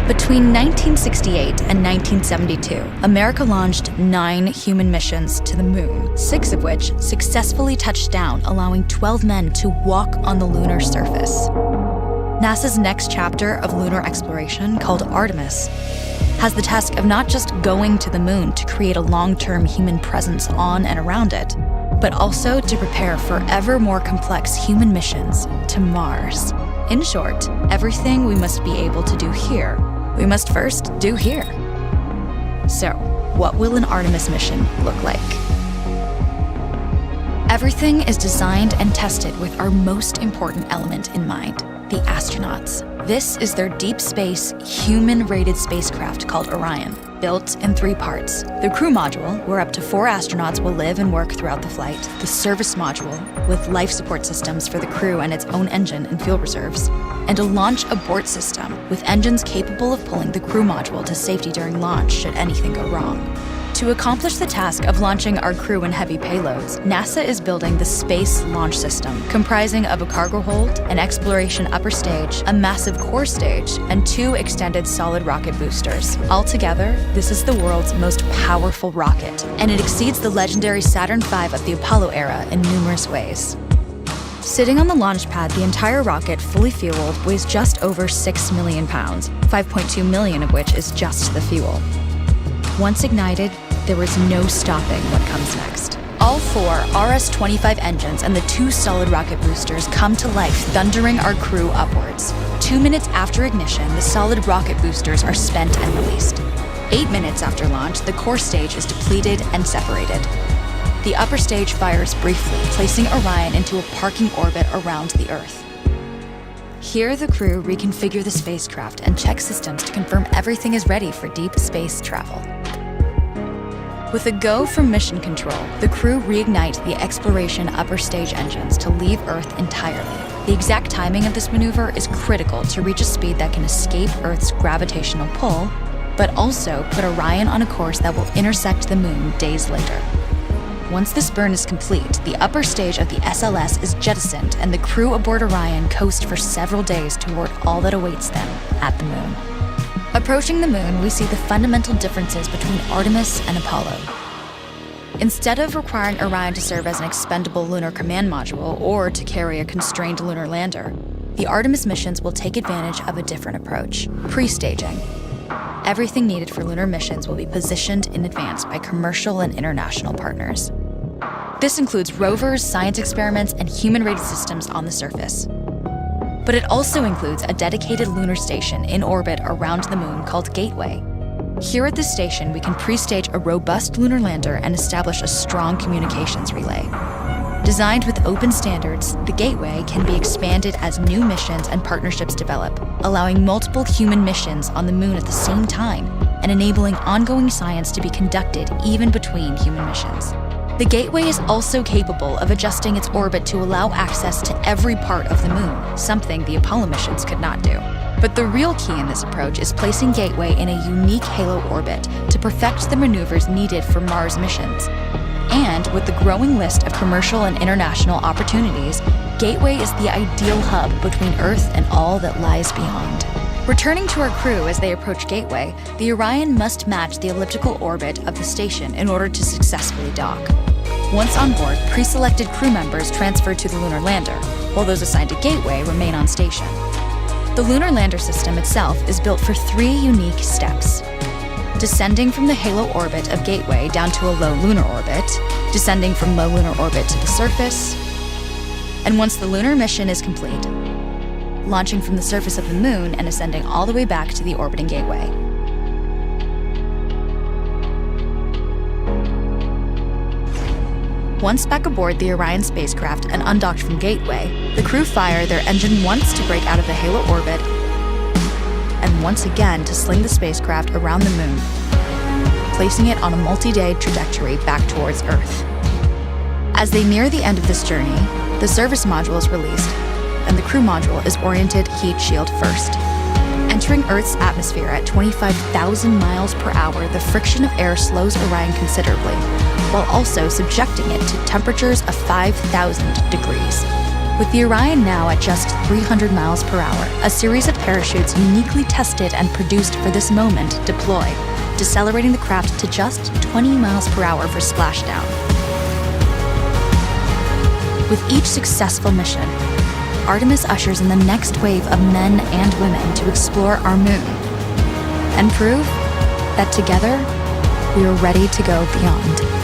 Between 1968 and 1972, America launched 9 human missions to the moon, 6 of which successfully touched down, allowing 12 men to walk on the lunar surface. NASA's next chapter of lunar exploration, called Artemis, has the task of not just going to the moon to create a long-term human presence on and around it, but also to prepare for ever more complex human missions to Mars. In short, everything we must be able to do here, we must first do here. So, what will an Artemis mission look like? Everything is designed and tested with our most important element in mind, the astronauts. This is their deep space, human-rated spacecraft called Orion, built in 3 parts. The crew module, where up to 4 astronauts will live and work throughout the flight. The service module, with life support systems for the crew and its own engine and fuel reserves. And a launch abort system, with engines capable of pulling the crew module to safety during launch should anything go wrong. To accomplish the task of launching our crew and heavy payloads, NASA is building the Space Launch System, comprising of a cargo hold, an exploration upper stage, a massive core stage, and 2 extended solid rocket boosters. Altogether, this is the world's most powerful rocket, and it exceeds the legendary Saturn V of the Apollo era in numerous ways. Sitting on the launch pad, the entire rocket, fully fueled, weighs just over 6 million pounds, 5.2 million of which is just the fuel. Once ignited, there is no stopping what comes next. All 4 RS-25 engines and the 2 solid rocket boosters come to life, thundering our crew upwards. 2 minutes after ignition, the solid rocket boosters are spent and released. 8 minutes after launch, the core stage is depleted and separated. The upper stage fires briefly, placing Orion into a parking orbit around the Earth. Here, the crew reconfigure the spacecraft and check systems to confirm everything is ready for deep space travel. With a go from mission control, the crew reignite the exploration upper stage engines to leave Earth entirely. The exact timing of this maneuver is critical to reach a speed that can escape Earth's gravitational pull, but also put Orion on a course that will intersect the moon days later. Once this burn is complete, the upper stage of the SLS is jettisoned and the crew aboard Orion coast for several days toward all that awaits them at the moon. Approaching the moon, we see the fundamental differences between Artemis and Apollo. Instead of requiring Orion to serve as an expendable lunar command module or to carry a constrained lunar lander, the Artemis missions will take advantage of a different approach: pre-staging. Everything needed for lunar missions will be positioned in advance by commercial and international partners. This includes rovers, science experiments, and human-rated systems on the surface. But it also includes a dedicated lunar station in orbit around the moon called Gateway. Here at this station, we can pre-stage a robust lunar lander and establish a strong communications relay. Designed with open standards, the Gateway can be expanded as new missions and partnerships develop, allowing multiple human missions on the moon at the same time and enabling ongoing science to be conducted even between human missions. The Gateway is also capable of adjusting its orbit to allow access to every part of the moon, something the Apollo missions could not do. But the real key in this approach is placing Gateway in a unique halo orbit to perfect the maneuvers needed for Mars missions. And with the growing list of commercial and international opportunities, Gateway is the ideal hub between Earth and all that lies beyond. Returning to our crew as they approach Gateway, the Orion must match the elliptical orbit of the station in order to successfully dock. Once on board, pre-selected crew members transfer to the lunar lander, while those assigned to Gateway remain on station. The lunar lander system itself is built for 3 unique steps: descending from the halo orbit of Gateway down to a low lunar orbit, descending from low lunar orbit to the surface, and once the lunar mission is complete, launching from the surface of the moon and ascending all the way back to the orbiting Gateway. Once back aboard the Orion spacecraft and undocked from Gateway, the crew fire their engine once to break out of the halo orbit and once again to sling the spacecraft around the moon, placing it on a multi-day trajectory back towards Earth. As they near the end of this journey, the service module is released, and the crew module is oriented heat shield first. Entering Earth's atmosphere at 25,000 miles per hour, the friction of air slows Orion considerably, while also subjecting it to temperatures of 5,000 degrees. With the Orion now at just 300 miles per hour, a series of parachutes uniquely tested and produced for this moment deploy, decelerating the craft to just 20 miles per hour for splashdown. With each successful mission, Artemis ushers in the next wave of men and women to explore our moon and prove that together we are ready to go beyond.